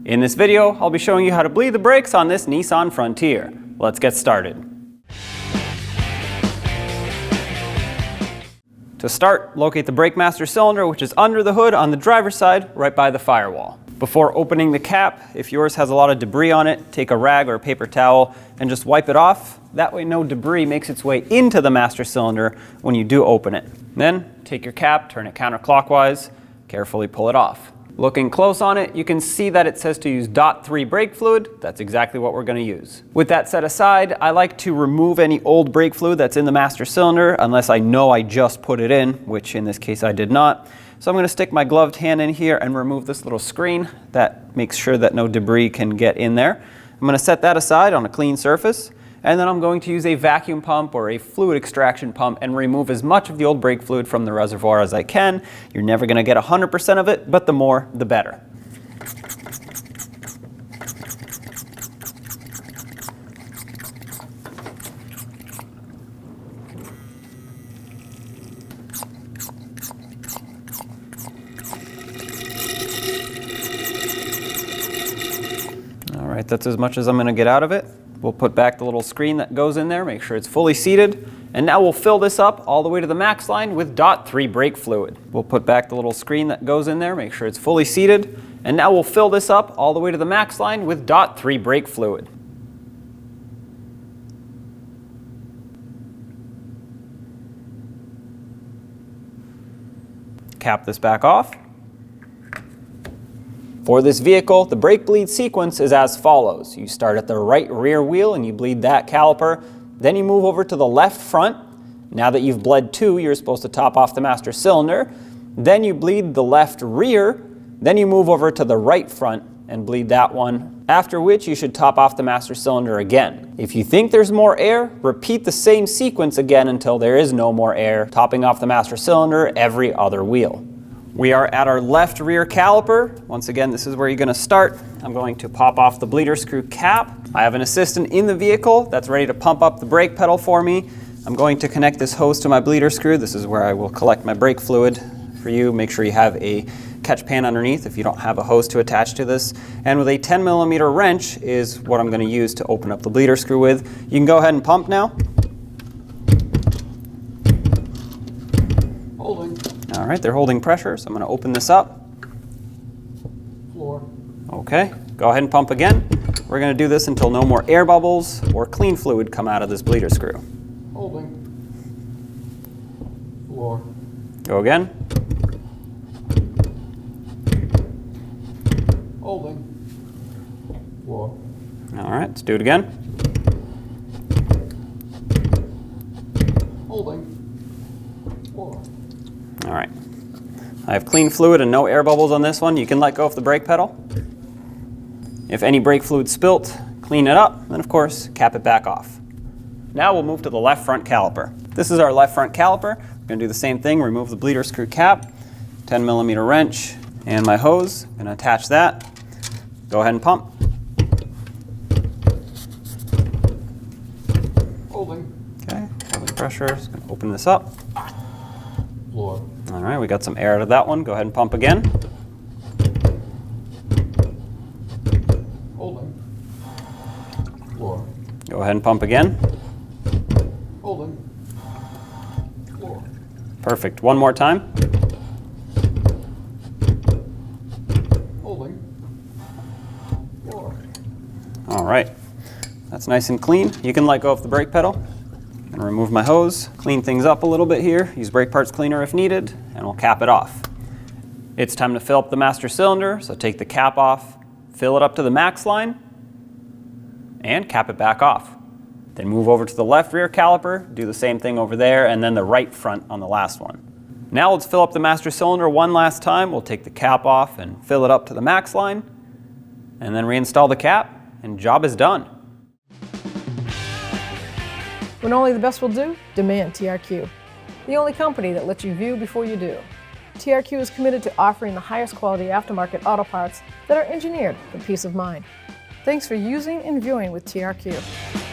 In this video, I'll be showing you how to bleed the brakes on this Nissan Frontier. Let's get started. To start, locate the brake master cylinder, which is under the hood on the driver's side, right by the firewall. Before opening the cap, if yours has a lot of debris on it, take a rag or a paper towel and just wipe it off. That way no debris makes its way into the master cylinder when you do open it. Then, take your cap, turn it counterclockwise, carefully pull it off. Looking close on it, you can see that it says to use .3 brake fluid. That's exactly what we're going to use. With that set aside, I like to remove any old brake fluid that's in the master cylinder, unless I know I just put it in, which in this case I did not. So I'm going to stick my gloved hand in here and remove this little screen that makes sure that no debris can get in there. I'm going to set that aside on a clean surface, and then I'm going to use a vacuum pump or a fluid extraction pump and remove as much of the old brake fluid from the reservoir as I can. You're never going to get 100% of it, but the more, the better. All right, that's as much as I'm going to get out of it. We'll put back the little screen that goes in there, make sure it's fully seated. And now we'll fill this up all the way to the max line with .3 brake fluid. We'll put back the little screen that goes in there, make sure it's fully seated. And now we'll fill this up all the way to the max line with .3 brake fluid. Cap this back off. For this vehicle, the brake bleed sequence is as follows. You start at the right rear wheel and you bleed that caliper. Then you move over to the left front. Now that you've bled two, you're supposed to top off the master cylinder. Then you bleed the left rear. Then you move over to the right front and bleed that one. After which you should top off the master cylinder again. If you think there's more air, repeat the same sequence again until there is no more air, topping off the master cylinder every other wheel. We are at our left rear caliper. Once again, this is where you're going to start. I'm going to pop off the bleeder screw cap. I have an assistant in the vehicle that's ready to pump up the brake pedal for me. I'm going to connect this hose to my bleeder screw. This is where I will collect my brake fluid for you. Make sure you have a catch pan underneath if you don't have a hose to attach to this. And with a 10mm wrench is what I'm going to use to open up the bleeder screw with. You can go ahead and pump now. Holding. All right, they're holding pressure, so I'm going to open this up. Floor. Okay, go ahead and pump again. We're going to do this until no more air bubbles or clean fluid come out of this bleeder screw. Holding. Floor. Go again. Holding. Floor. All right, let's do it again. Holding. Floor. All right. I have clean fluid and no air bubbles on this one. You can let go of the brake pedal. If any brake fluid spilt, clean it up, and of course, cap it back off. Now we'll move to the left front caliper. This is our left front caliper. We're going to do the same thing, remove the bleeder screw cap, 10mm wrench, and my hose. I'm going to attach that. Go ahead and pump. Holding. Okay, holding pressure. Just going to open this up. Floor. All right, we got some air out of that one. Go ahead and pump again. Holding. Floor. Go ahead and pump again. Holding. Floor. Perfect. One more time. Holding. Floor. All right. That's nice and clean. You can let go of the brake pedal. I'm going to remove my hose, clean things up a little bit here, use brake parts cleaner if needed, and we'll cap it off. It's time to fill up the master cylinder, so take the cap off, fill it up to the max line, and cap it back off. Then move over to the left rear caliper, do the same thing over there, and then the right front on the last one. Now let's fill up the master cylinder one last time. We'll take the cap off and fill it up to the max line, and then reinstall the cap, and job is done. When only the best will do, demand TRQ. The only company that lets you view before you do. TRQ is committed to offering the highest quality aftermarket auto parts that are engineered for peace of mind. Thanks for using and viewing with TRQ.